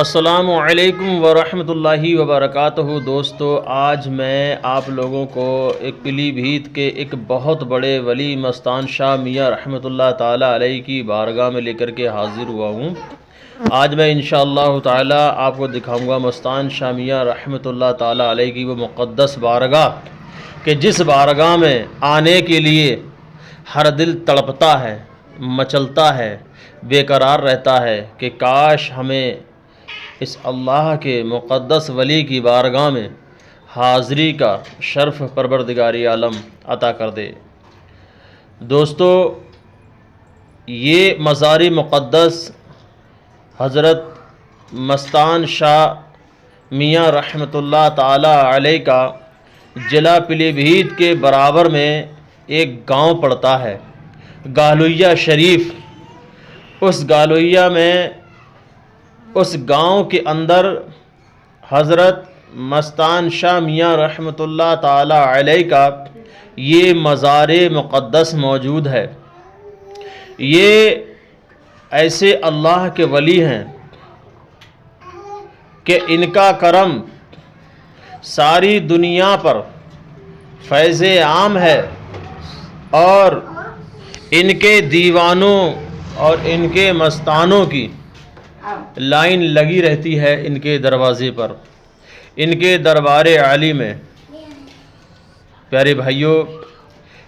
अस्सलामु अलैकुम वरहमतुल्लाहि वबरकातुहू। दोस्तों, आज मैं आप लोगों को एक पीलीभीत के एक बहुत बड़े वली मस्तान शाह मियाँ रहमतुल्लाह ताला अलैहि की बारगाह में लेकर के हाज़िर हुआ हूँ। आज मैं इंशाअल्लाह ताला आपको दिखाऊंगा मस्तान शाह मियाँ रहमतुल्लाह ताला अलैहि की वो मुक़द्दस बारगाह कि जिस बारगाह में आने के लिए हर दिल तड़पता है, मचलता है, बेकरार रहता है कि काश हमें इस अल्लाह के मुक़द्दस वली की बारगाह में हाज़री का शर्फ़ परवरदिगारी आलम अता कर दे। दोस्तों, ये मज़ार मुक़द्दस हज़रत मस्तान शाह मियाँ रहमतुल्लाह ताला अलैहि का ज़िला पीलीभीत के बराबर में एक गांव पड़ता है, गालुइया शरीफ। उस गालुइया में, उस गांव के अंदर हज़रत मस्तान शाह मियाँ रहमतुल्लाह ताला अलैहि का ये मज़ार मुक़द्दस मौजूद है। ये ऐसे अल्लाह के वली हैं कि इनका करम सारी दुनिया पर फैज़ आम है और इनके दीवानों और इनके मस्तानों की लाइन लगी रहती है इनके दरवाज़े पर, इनके दरबार आली में। प्यारे भाइयों,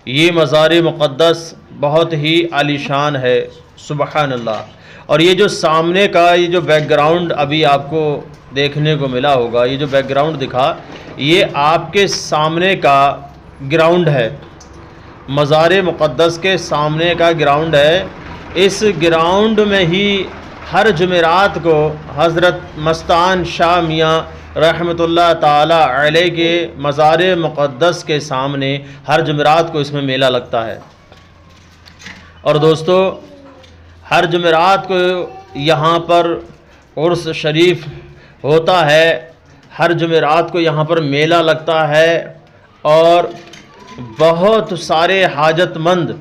ये मज़ार मुक़द्दस बहुत ही आलीशान है, सुबहान अल्लाह। और ये जो सामने का ये जो बैकग्राउंड अभी आपको देखने को मिला होगा, ये जो बैकग्राउंड दिखा, ये आपके सामने का ग्राउंड है, मज़ार मुक़द्दस के सामने का ग्राउंड है। इस ग्राउंड में ही हर जुमेरात को हज़रत मस्तान शाह मियाँ रहमतुल्लाह ताला अलैहि के मज़ार मुक़द्दस के सामने हर जुमेरात को इसमें मेला लगता है। और दोस्तों, हर जुमेरात को यहाँ पर उर्स शरीफ होता है, हर जुमेरात को यहाँ पर मेला लगता है और बहुत सारे हाजतमंद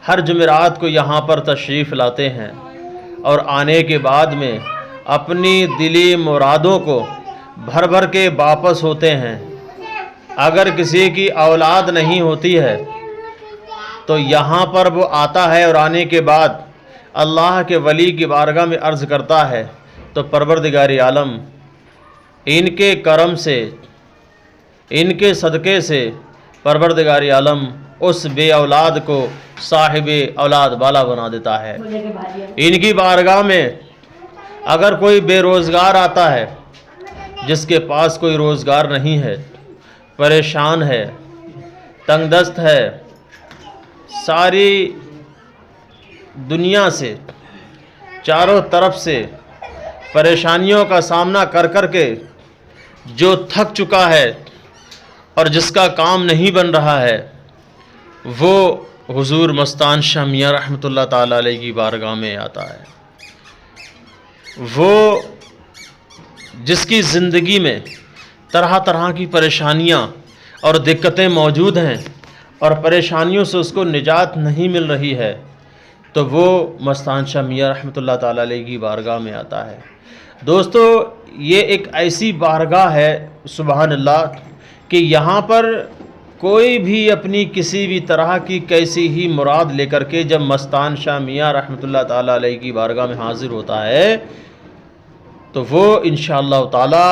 हर जुमेरात को यहाँ पर तशरीफ़ लाते हैं और आने के बाद में अपनी दिली मुरादों को भर भर के वापस होते हैं। अगर किसी की औलाद नहीं होती है तो यहाँ पर वो आता है और आने के बाद अल्लाह के वली की बारगाह में अर्ज़ करता है, तो परवरदिगारी आलम इनके करम से, इनके सदक़े से परवरदिगारी आलम उस बे औलाद को साहिबे औलाद वाला बना देता है। इनकी बारगाह में अगर कोई बेरोज़गार आता है, जिसके पास कोई रोज़गार नहीं है, परेशान है, तंगदस्त है, सारी दुनिया से, चारों तरफ से परेशानियों का सामना कर कर के जो थक चुका है और जिसका काम नहीं बन रहा है, वो हुज़ूर मस्तान शाह मियाँ रहमतुल्लाह ताला अलैहि की बारगाह में आता है। वो जिसकी ज़िंदगी में तरह तरह की परेशानियाँ और दिक्कतें मौजूद हैं और परेशानियों से उसको निजात नहीं मिल रही है, तो वो मस्तान शाह मियाँ रहमतुल्लाह ताला अलैहि की बारगाह में आता है। दोस्तों, ये एक ऐसी बारगाह है, सुबहान अल्लाह, कि यहाँ पर कोई भी अपनी किसी भी तरह की कैसी ही मुराद लेकर के जब मस्तान शाह मियाँ रहमतुल्लाह ताला अलैहि की बारगाह में हाज़िर होता है, तो वो इंशाअल्लाह ताला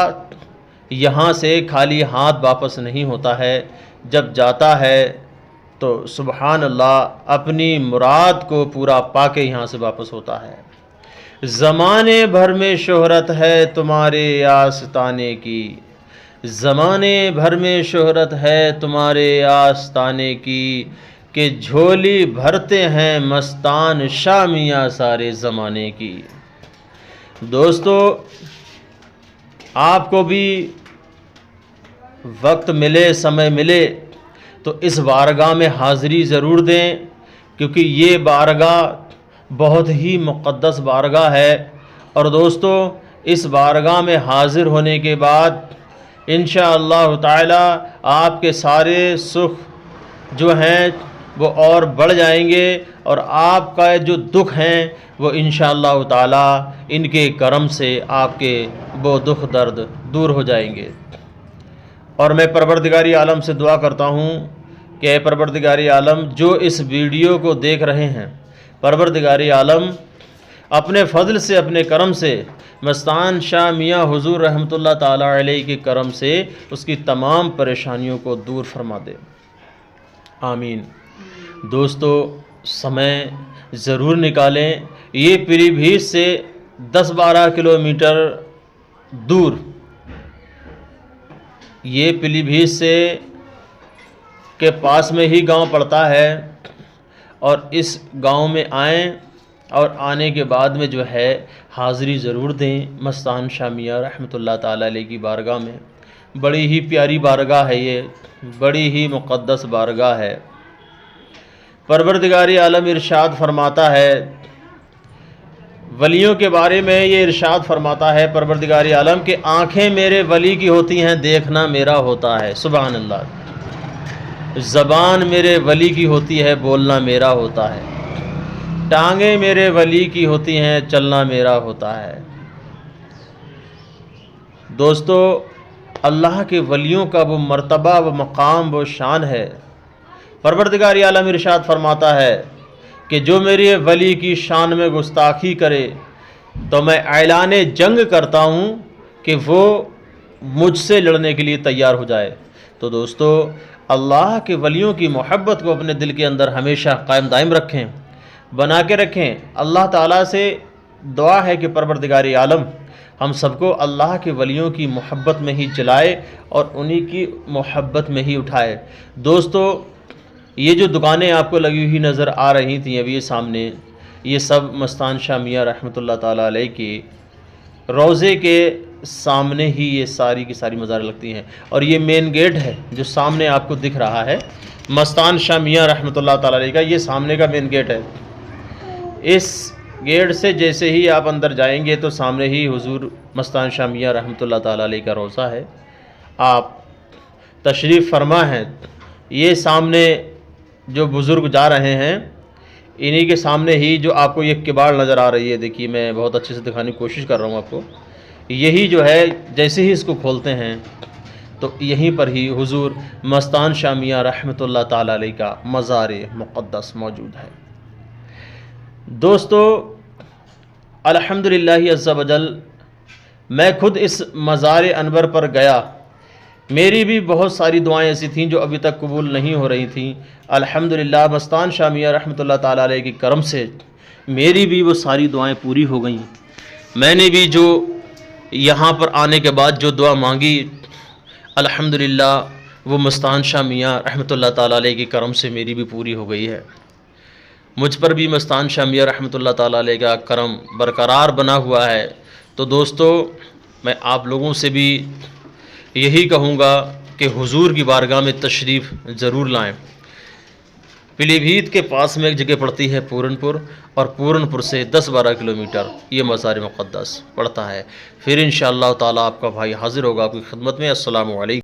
यहाँ से खाली हाथ वापस नहीं होता है। जब जाता है तो सुबहान अल्लाह अपनी मुराद को पूरा पाके यहाँ से वापस होता है। ज़माने भर में शोहरत है तुम्हारे आस्ताने की, ज़माने भर में शोहरत है तुम्हारे आस्ताने की, कि झोली भरते हैं मस्तान शाह मियाँ सारे ज़माने की। दोस्तों, आपको भी वक्त मिले, समय मिले तो इस बारगाह में हाज़िरी ज़रूर दें, क्योंकि ये बारगाह बहुत ही मुक़द्दस बारगाह है। और दोस्तों, इस बारगाह में हाज़िर होने के बाद इंशाअल्लाह ताला आपके सारे सुख जो हैं वो और बढ़ जाएंगे और आपका जो दुख हैं वो इंशाअल्लाह ताला इनके करम से आपके वो दुख दर्द दूर हो जाएंगे। और मैं परवरदिगारी आलम से दुआ करता हूँ कि ऐ परवरदिगारी आलम, जो इस वीडियो को देख रहे हैं, परवरदिगारी आलम अपने फ़ज़ल से, अपने करम से, मस्तान शाह मियाँ हुज़ूर रहमतुल्लाह ताला अलैहि के करम से उसकी तमाम परेशानियों को दूर फरमा दे। आमीन। दोस्तों, समय ज़रूर निकालें। ये पीलीभीत से 10-12 किलोमीटर दूर, ये पीलीभीत से के पास में ही गांव पड़ता है। और इस गांव में आएँ और आने के बाद में जो है हाज़िरी ज़रूर दें मस्तान शाह मियाँ रहमतुल्लाह ताला अलैहि की बारगाह में। बड़ी ही प्यारी बारगाह है ये, बड़ी ही मुक़द्दस बारगाह है। परवरदिगारी आलम इरशाद फरमाता है, वलियों के बारे में ये इरशाद फरमाता है परवरदिगारी आलम कि आँखें मेरे वली की होती हैं, देखना मेरा होता है। सुभान अल्लाह। ज़बान मेरे वली की होती है, बोलना मेरा होता है। टांगें मेरे वली की होती हैं, चलना मेरा होता है। दोस्तों, अल्लाह के वलियों का वो मर्तबा, वो मकाम, वो शान है। परवरदिगारी आलम इरशाद फरमाता है कि जो मेरे वली की शान में गुस्ताखी करे तो मैं ऐलान जंग करता हूँ कि वो मुझसे लड़ने के लिए तैयार हो जाए। तो दोस्तों, अल्लाह के वलियों की मोहब्बत को अपने दिल के अंदर हमेशा कायम दायम रखें, बना के रखें। अल्लाह ताला से दुआ है कि परवरदिगारी आलम हम सबको अल्लाह के वलियों की मोहब्बत में ही जलाए और उन्हीं की मोहब्बत में ही उठाए। दोस्तों, ये जो दुकानें आपको लगी हुई नज़र आ रही थी अभी ये सामने, ये सब मस्तान शाह मियाँ रहमतुल्लाह ताला अलैहि की रोज़े के सामने ही ये सारी की सारी मज़ारें लगती हैं। और ये मेन गेट है जो सामने आपको दिख रहा है, मस्तान शाह मियाँ रहमतुल्लाह ताला अलैहि का ये सामने का मेन गेट है। इस गेट से जैसे ही आप अंदर जाएंगे तो सामने ही हुजूर मस्तान शाह मियाँ रहमतुल्लाह ताला अलैहि का रोज़ा है। आप तशरीफ़ फरमा हैं। ये सामने जो बुज़ुर्ग जा रहे हैं, इन्हीं के सामने ही जो आपको ये किबाड़ नज़र आ रही है, देखिए मैं बहुत अच्छे से दिखाने की कोशिश कर रहा हूँ आपको। यही जो है, जैसे ही इसको खोलते हैं तो यहीं पर ही हुजूर मस्तान शाह मियाँ रहमतुल्लाह ताला अलैहि का मज़ार मुक़द्दस मौजूद है। दोस्तों, अल्हम्दुलिल्लाह अज़्ज़ा वजल, मैं खुद इस मज़ार अनवर पर गया। मेरी भी बहुत सारी दुआएं ऐसी थीं जो अभी तक कबूल नहीं हो रही थीं। अल्हम्दुलिल्लाह मस्तान शाह मियाँ रहमतुल्लाह ताला अलैहि के करम से मेरी भी वो सारी दुआएं पूरी हो गईं। मैंने भी जो यहाँ पर आने के बाद जो दुआ मांगी, अल्हम्दुलिल्लाह वो मस्तान शाह मियाँ रहमतुल्लाह ताला अलैहि के करम से मेरी भी पूरी हो गई है। मुझ पर भी मस्तान शाह मियाँ रहमतुल्लाह ताला अलैहि का करम बरकरार बना हुआ है। तो दोस्तों, मैं आप लोगों से भी यही कहूँगा कि हुजूर की बारगाह में तशरीफ़ ज़रूर लाएं। पीलीभीत के पास में एक जगह पड़ती है पूरनपुर, और पूरनपुर से 10-12 किलोमीटर ये मज़ार मुक़द्दस पड़ता है। फिर इंशाअल्लाह ताला आपका भाई हाज़िर होगा आपकी खिदमत में। अस्सलामु अलैकुम।